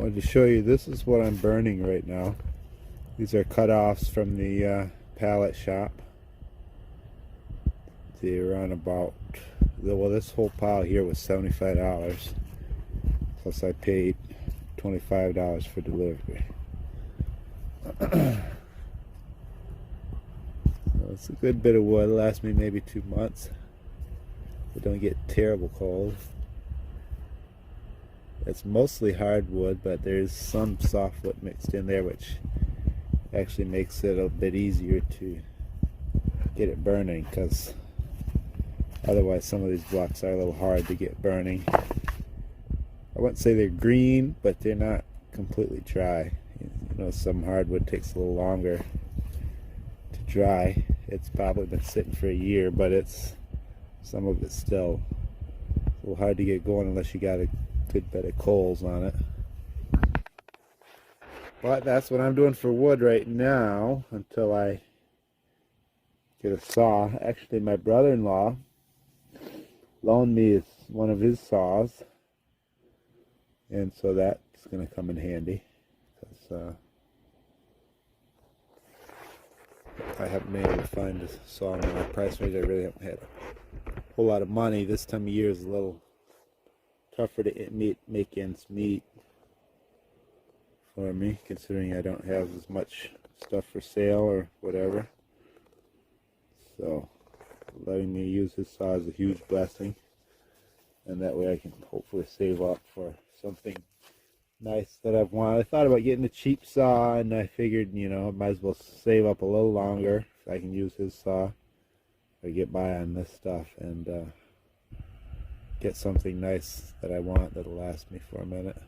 wanted to show you, this is what I'm burning right now. These are cut-offs from the pallet shop. They were on about, well, this whole pile here was $75, plus I paid $25 for delivery. So it's a good bit of wood. It'll last me maybe 2 months. It don't get terrible cold. It's mostly hardwood, but there's some softwood mixed in there, which actually makes it a bit easier to get it burning, because otherwise some of these blocks are a little hard to get burning. I wouldn't say they're green, but they're not completely dry. You know, some hardwood takes a little longer to dry. It's probably been sitting for a year, but some of it's still a little hard to get going unless you got a good bit of coals on it. But that's what I'm doing for wood right now until I get a saw. Actually, my brother-in-law loaned me one of his saws, and so that's going to come in handy, because I haven't been able to find a saw in my price range. I really haven't had a whole lot of money. This time of year is a little tougher to make ends meet for me, considering I don't have as much stuff for sale or whatever. So letting me use his saw is a huge blessing, and that way I can hopefully save up for something nice that I've wanted. I thought about getting a cheap saw, and I figured, you know, I might as well save up a little longer if I can use his saw or get by on this stuff and get something nice that I want that'll last me for a minute.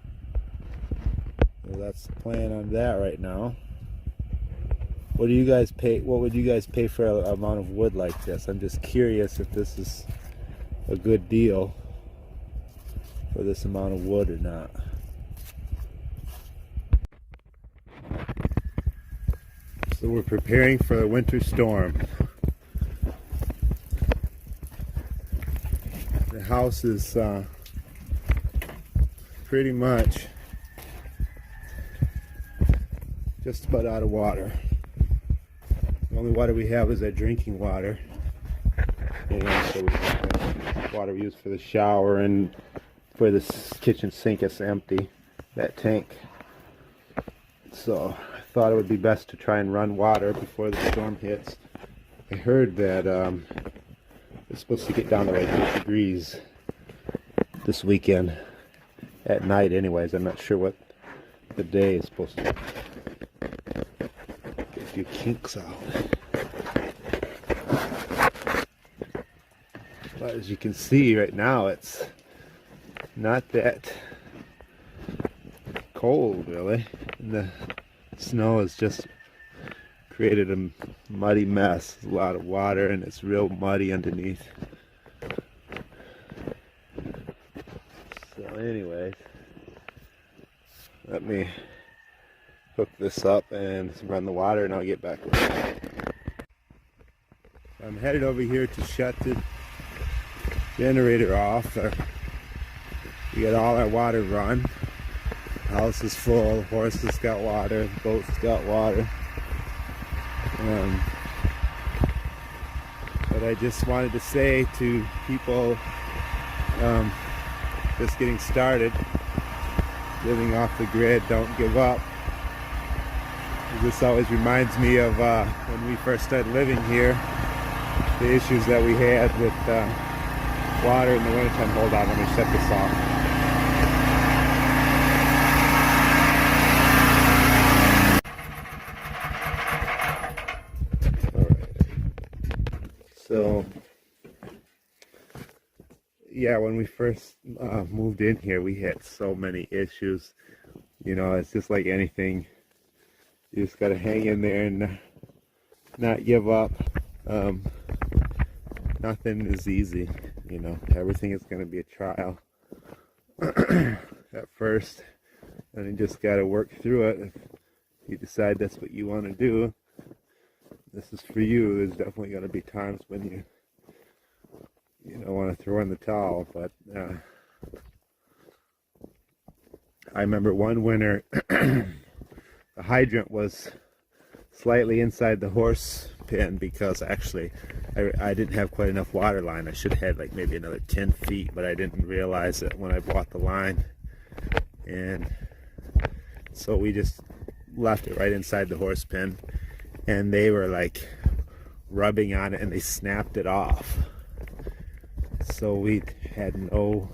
So that's the plan on that right now. What do you guys pay? What would you guys pay for an amount of wood like this? I'm just curious if this is a good deal for this amount of wood or not. So we're preparing for a winter storm. The house is pretty much just about out of water. The only water we have is our drinking water, and so we have water we use for the shower, and for this kitchen sink it's empty, that tank. So I thought it would be best to try and run water before the storm hits. I heard that it's supposed to get down to like 8 degrees this weekend at night anyways. I'm not sure what the day is supposed to get a few kinks out. But as you can see right now, it's not that cold really, and the snow has just created a muddy mess. A lot of water, and it's real muddy underneath. So anyways, let me hook this up and run the water, and I'll get back with it. I'm headed over here to shut the generator off. We got all our water run. The house is full, the horses got water, the boats got water. But I just wanted to say to people just getting started, living off the grid, don't give up. This always reminds me of when we first started living here, the issues that we had with water in the wintertime. Hold on, let me shut this off. So, yeah, when we first moved in here, we had so many issues. You know, it's just like anything. You just got to hang in there and not give up. Nothing is easy, you know. Everything is going to be a trial at first. And you just got to work through it. If you decide that's what you want to do, this is for you. There's definitely going to be times when you don't want to throw in the towel, but I remember one winter the hydrant was slightly inside the horse pen because actually I didn't have quite enough water line. I should have had like maybe another 10 feet, but I didn't realize it when I bought the line. And so we just left it right inside the horse pen, and they were like rubbing on it and they snapped it off. So we had no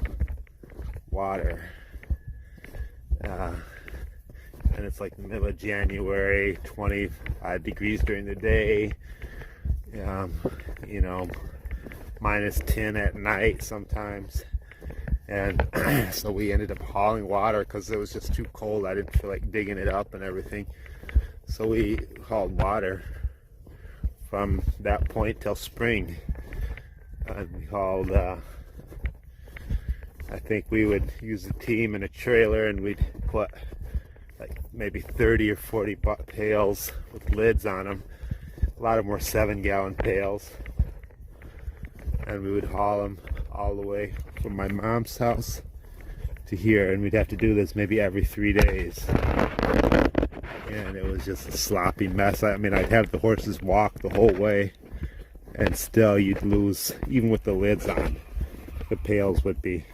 water. And it's like the middle of January, 25 degrees during the day, you know, minus 10 at night sometimes. And so we ended up hauling water because it was just too cold. I didn't feel like digging it up and everything. So we hauled water from that point till spring. And we hauled, I think we would use a team in a trailer, and we'd put like maybe 30 or 40 pails with lids on them. A lot of them were 7-gallon pails. And we would haul them all the way from my mom's house to here, and we'd have to do this maybe every 3 days. And it was just a sloppy mess. I mean, I'd have the horses walk the whole way, and still you'd lose, even with the lids on, the pails would be,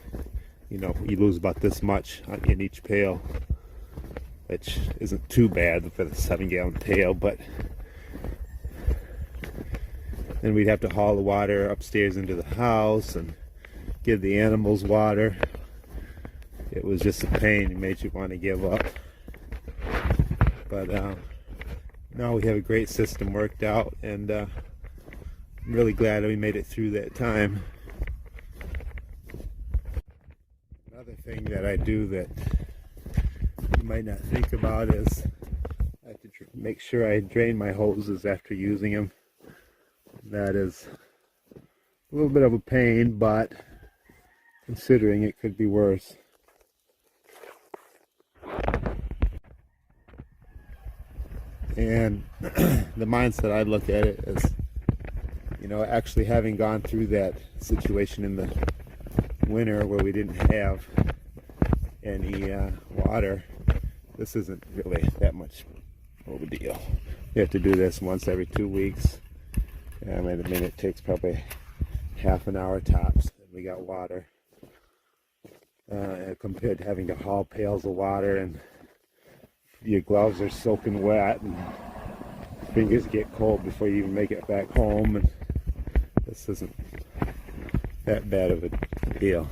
you know, you lose about this much in each pail, which isn't too bad for the 7-gallon pail. But then we'd have to haul the water upstairs into the house and give the animals water. It was just a pain. It made you want to give up. But now we have a great system worked out, and I'm really glad we made it through that time. Another thing that I do that you might not think about is I have to make sure I drain my hoses after using them. That is a little bit of a pain, but considering it could be worse. And the mindset I look at it is, you know, actually having gone through that situation in the winter where we didn't have any water, this isn't really that much of a deal. You have to do this once every 2 weeks. I mean, it takes probably half an hour tops, and we got water. Compared to having to haul pails of water, and your gloves are soaking wet, and fingers get cold before you even make it back home. And this isn't that bad of a deal.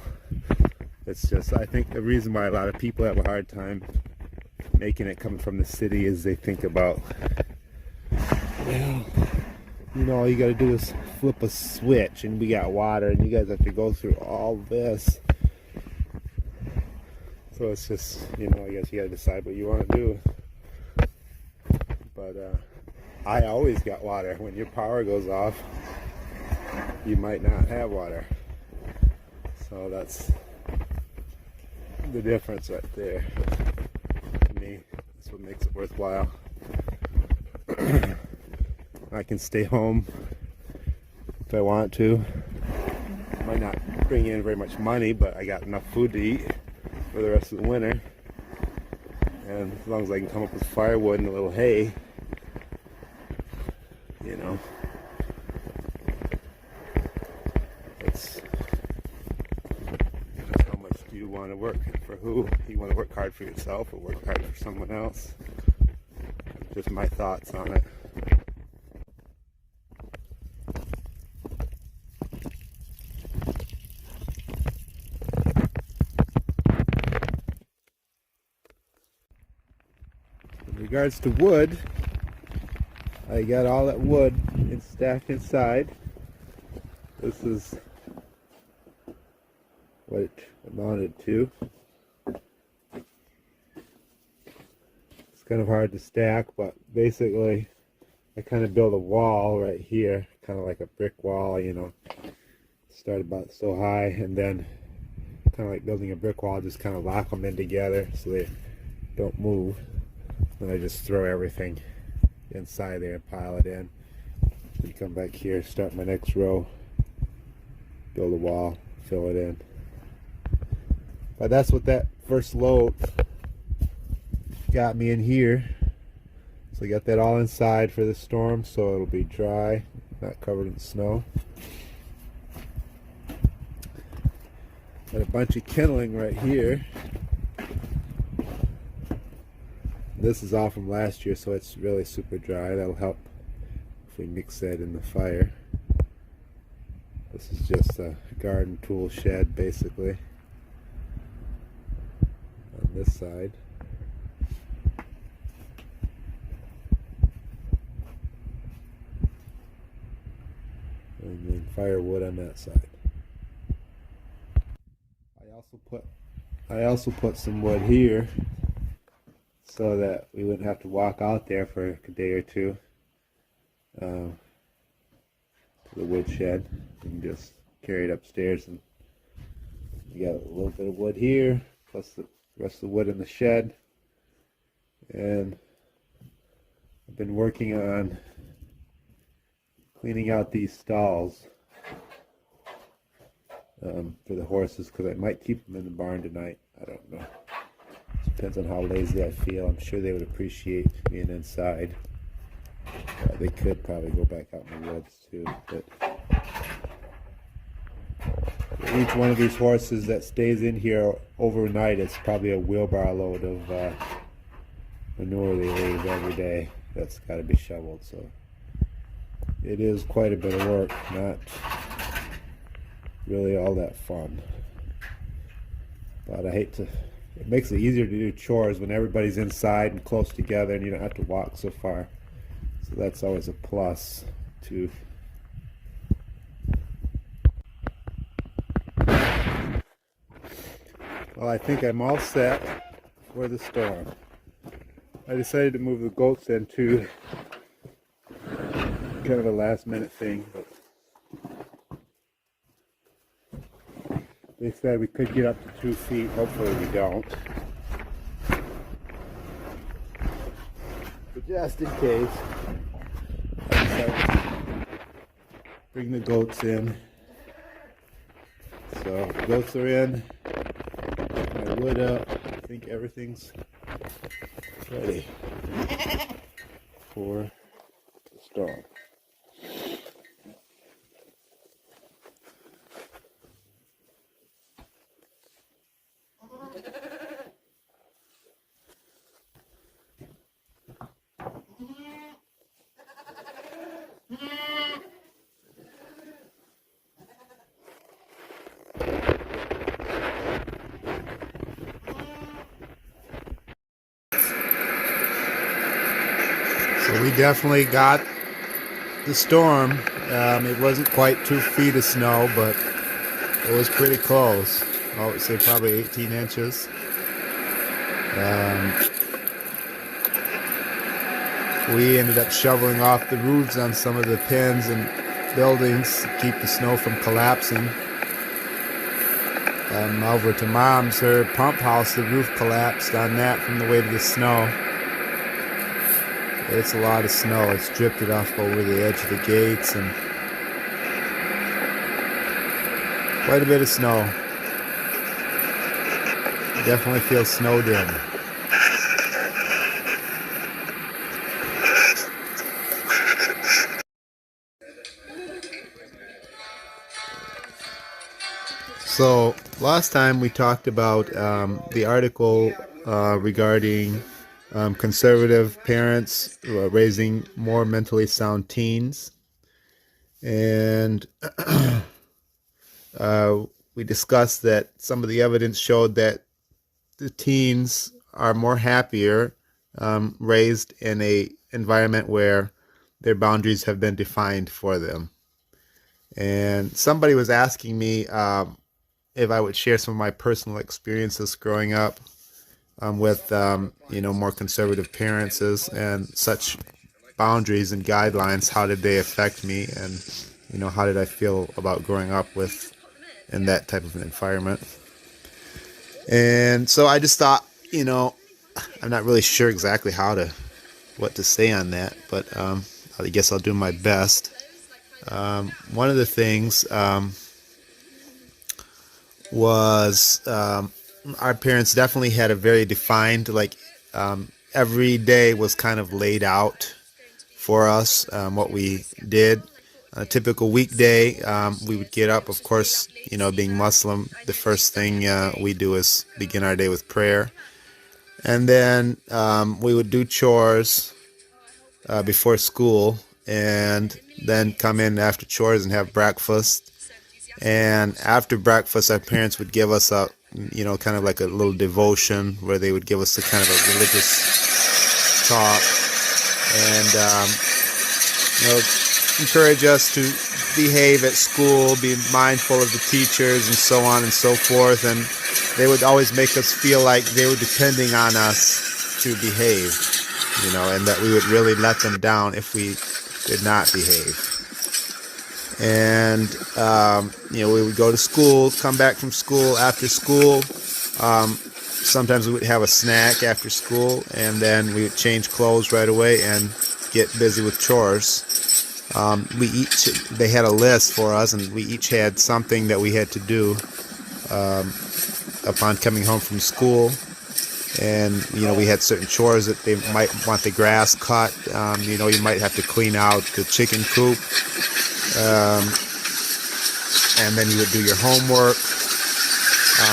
It's just, I think the reason why a lot of people have a hard time making it coming from the city is they think about, well, you know, all you got to do is flip a switch and we got water, and you guys have to go through all this. So it's just, you know, I guess you got to decide what you want to do. But I always got water. When your power goes off, you might not have water. So that's the difference right there. To me, that's what makes it worthwhile. I can stay home if I want to. Might not bring in very much money, but I got enough food to eat for the rest of the winter. And as long as I can come up with firewood and a little hay, you know, it's how much do you want to work for who? You want to work hard for yourself or work hard for someone else? Just my thoughts on it. In regards to wood, I got all that wood stacked inside. This is what it amounted to. It's kind of hard to stack, but basically I kind of built a wall right here, kind of like a brick wall, you know. Start about so high, and then kind of like building a brick wall, just kind of lock them in together so they don't move. Then I just throw everything inside there and pile it in. Then come back here, start my next row, build a wall, fill it in. But that's what that first load got me in here. So I got that all inside for the storm, so it'll be dry, not covered in snow. Got a bunch of kindling right here. This is all from last year, so it's really super dry. That'll help if we mix that in the fire. This is just a garden tool shed, basically, on this side. And then firewood on that side. I also put some wood here so that we wouldn't have to walk out there for a day or two to the wood shed. We can just carry it upstairs, and we got a little bit of wood here plus the rest of the wood in the shed. And I've been working on cleaning out these stalls for the horses, because I might keep them in the barn tonight. I don't know. Depends on how lazy I feel. I'm sure they would appreciate being inside. They could probably go back out in the woods too. But each one of these horses that stays in here overnight, it's probably a wheelbarrow load of manure they leave every day. That's got to be shoveled. So it is quite a bit of work. Not really all that fun. But I hate to, it makes it easier to do chores when everybody's inside and close together and you don't have to walk so far. So that's always a plus too. Well, I think I'm all set for the storm. I decided to move the goats in too. Kind of a last minute thing, but they said we could get up to 2 feet. Hopefully we don't. But just in case, I decided to bring the goats in. So goats are in. My wood up. I think everything's ready for the storm. So we definitely got the storm. It wasn't quite 2 feet of snow, but it was pretty close. I would say probably 18 inches. We ended up shoveling off the roofs on some of the pens and buildings to keep the snow from collapsing. Over to Mom's, her pump house, the roof collapsed on that from the weight of the snow. It's a lot of snow. It's drifted off over the edge of the gates, and quite a bit of snow. Definitely feels snowed in. So last time we talked about the article regarding conservative parents raising more mentally sound teens, and we discussed that some of the evidence showed that the teens are more happier raised in a environment where their boundaries have been defined for them. And somebody was asking me if I would share some of my personal experiences growing up with more conservative parents and such boundaries and guidelines. How did they affect me, and how did I feel about growing up in that type of an environment? And so I just thought, I'm not really sure exactly what to say on that, but I guess I'll do my best. One of the things was our parents definitely had a very defined every day was kind of laid out for us, what we did. A typical weekday, we would get up, of course, being Muslim, the first thing we do is begin our day with prayer. And then we would do chores before school, and then come in after chores and have breakfast. And after breakfast, our parents would give us a, kind of like a little devotion where they would give us a kind of a religious talk, and encourage us to behave at school, be mindful of the teachers, and so on and so forth. And they would always make us feel like they were depending on us to behave, and that we would really let them down if we did not behave. And we would go to school, come back from school. After school, sometimes we would have a snack after school, and then we would change clothes right away and get busy with chores. They had a list for us, and we each had something that we had to do upon coming home from school. And we had certain chores that they might want the grass cut. You might have to clean out the chicken coop, and then you would do your homework.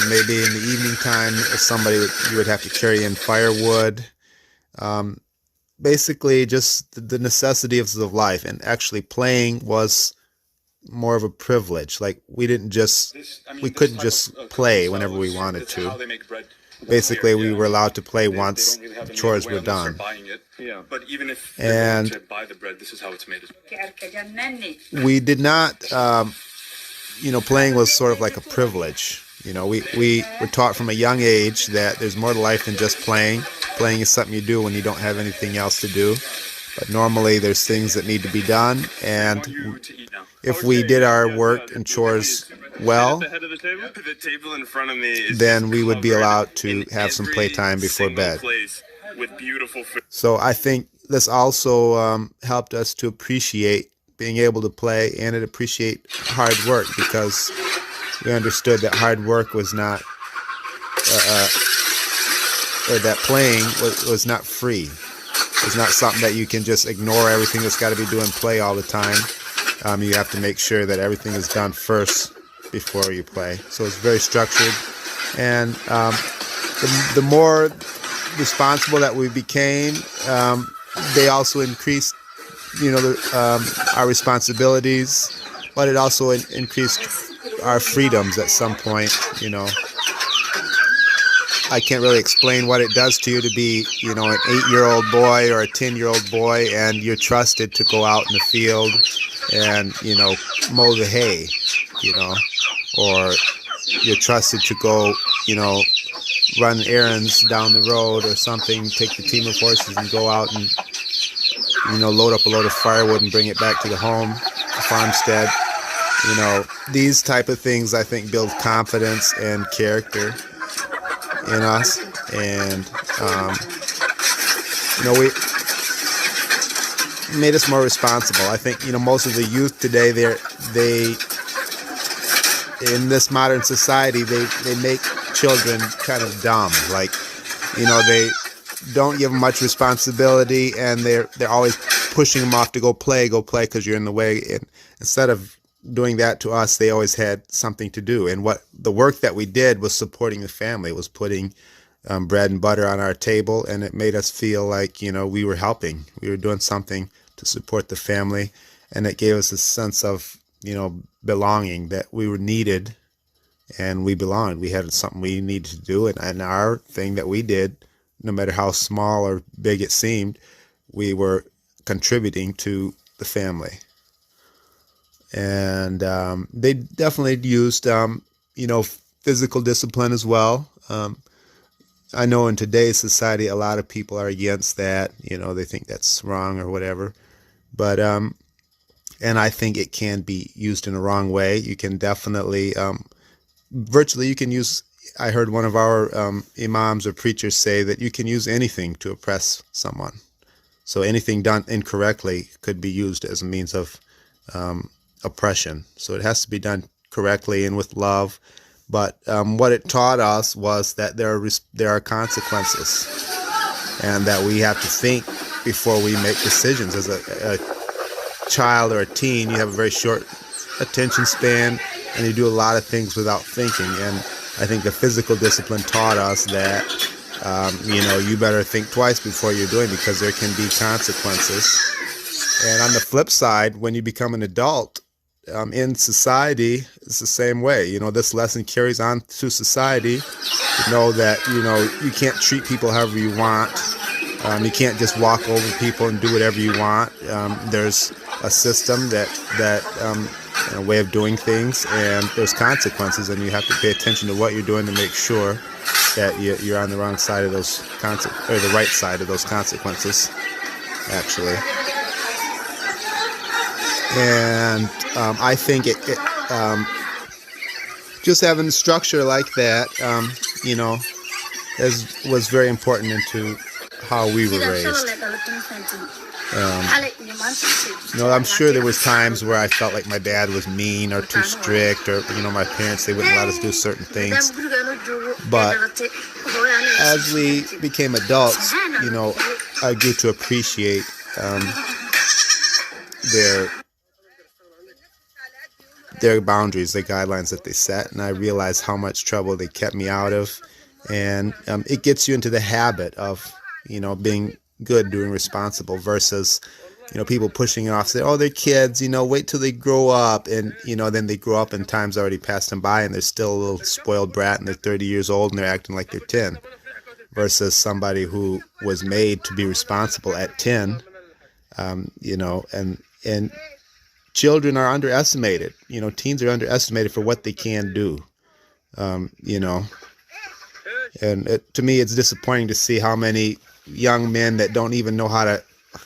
Maybe in the evening time, you would have to carry in firewood. Basically, just the necessities of life. And actually, playing was more of a privilege. Like we couldn't just play whenever we wanted to. Basically, we were allowed to play once the chores were done. But even if and to buy the bread, this is how it's made. We did not, playing was sort of like a privilege. We were taught from a young age that there's more to life than just playing. Playing is something you do when you don't have anything else to do. But normally there's things that need to be done, and if we did our work and chores well, then we would be allowed to have some playtime before bed. So I think this also helped us to appreciate being able to play and to appreciate hard work, because we understood that hard work was not, or that playing was not free. It's not something that you can just ignore everything that's got to be doing play all the time. You have to make sure that everything is done first before you play. So it's very structured. And the more responsible that we became, they also increased, our responsibilities, but it also increased our freedoms at some point. I can't really explain what it does to you to be, an 8-year-old boy or a 10-year-old boy, and you're trusted to go out in the field and, mow the hay, or you're trusted to go, run errands down the road or something, take the team of horses and go out and, load up a load of firewood and bring it back to the farmstead. These type of things, I think, build confidence and character in us, and we made us more responsible. I think most of the youth today, they in this modern society, they make children kind of dumb. Like they don't give them much responsibility, and they're always pushing them off to go play because you're in the way. And instead of doing that to us, they always had something to do. And what the work that we did was supporting the family, was putting bread and butter on our table, and it made us feel like we were helping, we were doing something to support the family, and it gave us a sense of belonging, that we were needed and we belonged. We had something we needed to do, and our thing that we did, no matter how small or big it seemed, we were contributing to the family. And they definitely used, physical discipline as well. I know in today's society, a lot of people are against that. They think that's wrong or whatever. But, and I think it can be used in a wrong way. You can definitely, virtually you can use, I heard one of our imams or preachers say that you can use anything to oppress someone. So anything done incorrectly could be used as a means of oppression. So it has to be done correctly and with love. But what it taught us was that there are consequences, and that we have to think before we make decisions. As a child or a teen, you have a very short attention span, and you do a lot of things without thinking. And I think the physical discipline taught us that you better think twice before you're doing, because there can be consequences. And on the flip side, when you become an adult, in society, it's the same way. This lesson carries on to society. That, you can't treat people however you want. You can't just walk over people and do whatever you want. There's a system a way of doing things, and there's consequences, and you have to pay attention to what you're doing to make sure that you're on the wrong side of those or the right side of those consequences, actually. And I think it just having structure like that, was very important into how we were raised. I'm sure there was times where I felt like my dad was mean or too strict, or my parents, they wouldn't let us do certain things. But as we became adults, I grew to appreciate their boundaries, their guidelines that they set, and I realized how much trouble they kept me out of. And it gets you into the habit of being good, doing responsible, versus people pushing it off, say, oh, they're kids, wait till they grow up. And then they grow up and time's already passed them by, and they're still a little spoiled brat, and they're 30 years old and they're acting like they're 10, versus somebody who was made to be responsible at 10. And children are underestimated. Teens are underestimated for what they can do. And to me, it's disappointing to see how many young men that don't even know how to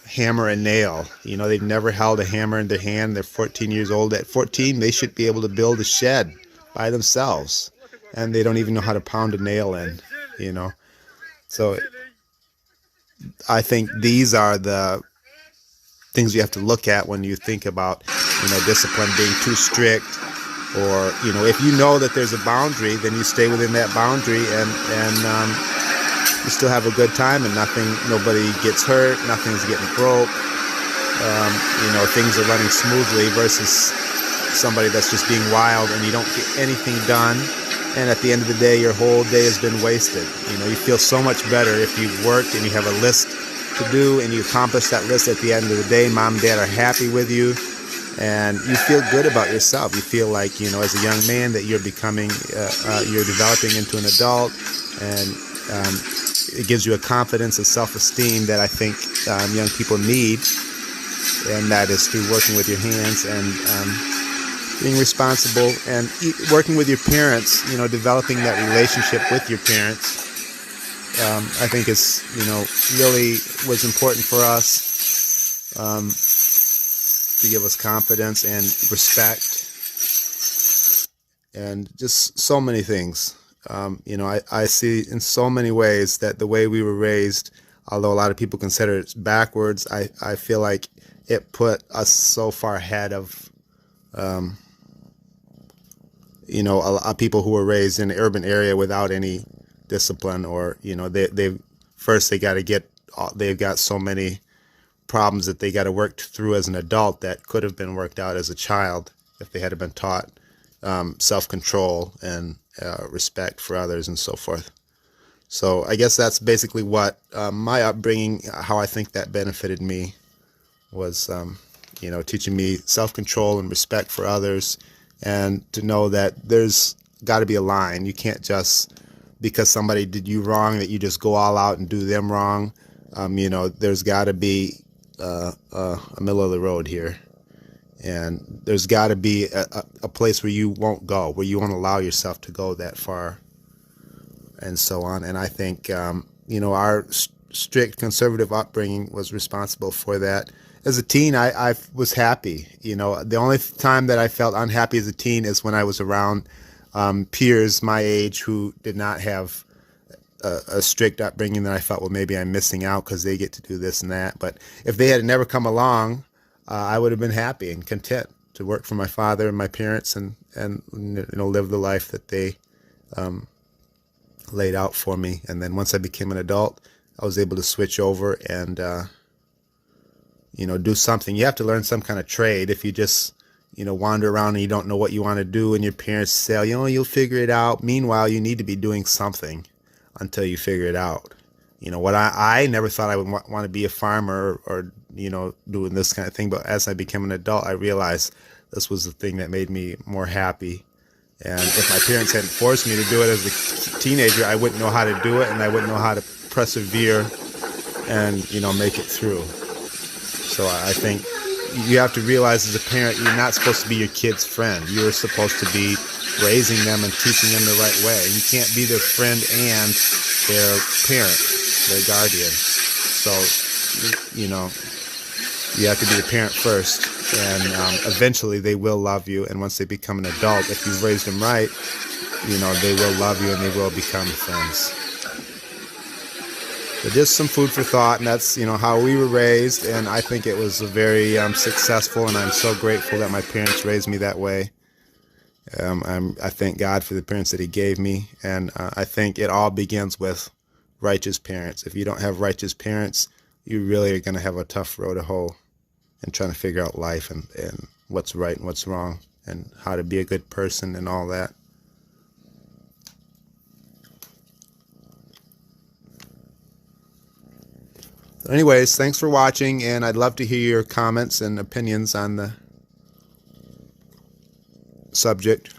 hammer a nail. They've never held a hammer in their hand. They're 14 years old. At 14, they should be able to build a shed by themselves, and they don't even know how to pound a nail in. So I think these are the things you have to look at when you think about discipline being too strict, or if you know that there's a boundary, then you stay within that boundary, and you still have a good time, and nobody gets hurt, nothing's getting broke, things are running smoothly, versus somebody that's just being wild and you don't get anything done, and at the end of the day your whole day has been wasted. You feel so much better if you've worked and you have a list to do and you accomplish that list at the end of the day. Mom and dad are happy with you, and you feel good about yourself. You feel like, as a young man, that you're becoming, you're developing into an adult, and it gives you a confidence and self-esteem that I think young people need, and that is through working with your hands and being responsible, and working with your parents, developing that relationship with your parents. I think is, really was important for us, to give us confidence and respect, and just so many things. I see in so many ways that the way we were raised, although a lot of people consider it backwards, I feel like it put us so far ahead of, a lot of people who were raised in an urban area without any discipline, or they've got so many problems that they got to work through as an adult that could have been worked out as a child if they had been taught self-control and respect for others and so forth. So I guess that's basically what my upbringing, how I think that benefited me, was teaching me self-control and respect for others, and to know that there's got to be a line. You can't just, because somebody did you wrong, that you just go all out and do them wrong. There's got to be a middle of the road here, and there's got to be a place where you won't go, where you won't allow yourself to go that far, and so on. And I think our strict conservative upbringing was responsible for that. As a teen, I was happy. The only time that I felt unhappy as a teen is when I was around peers my age who did not have a strict upbringing, that I felt, well, maybe I'm missing out because they get to do this and that. But if they had never come along, I would have been happy and content to work for my father and my parents, and live the life that they laid out for me. And then once I became an adult, I was able to switch over and do something. You have to learn some kind of trade. If you just wander around and you don't know what you want to do, and your parents say, you'll figure it out. Meanwhile, you need to be doing something until you figure it out. What I never thought I would want to be a farmer or doing this kind of thing. But as I became an adult, I realized this was the thing that made me more happy. And if my parents hadn't forced me to do it as a teenager, I wouldn't know how to do it, and I wouldn't know how to persevere and make it through. So I think you have to realize as a parent, you're not supposed to be your kid's friend. You're supposed to be raising them and teaching them the right way. You can't be their friend and their parent, their guardian. So, you have to be the parent first, and eventually they will love you. And once they become an adult, if you've raised them right, they will love you and they will become friends. But just some food for thought, and that's how we were raised, and I think it was very successful, and I'm so grateful that my parents raised me that way. I thank God for the parents that He gave me, and I think it all begins with righteous parents. If you don't have righteous parents, you really are going to have a tough road to hoe in trying to figure out life and what's right and what's wrong and how to be a good person and all that. Anyways, thanks for watching, and I'd love to hear your comments and opinions on the subject.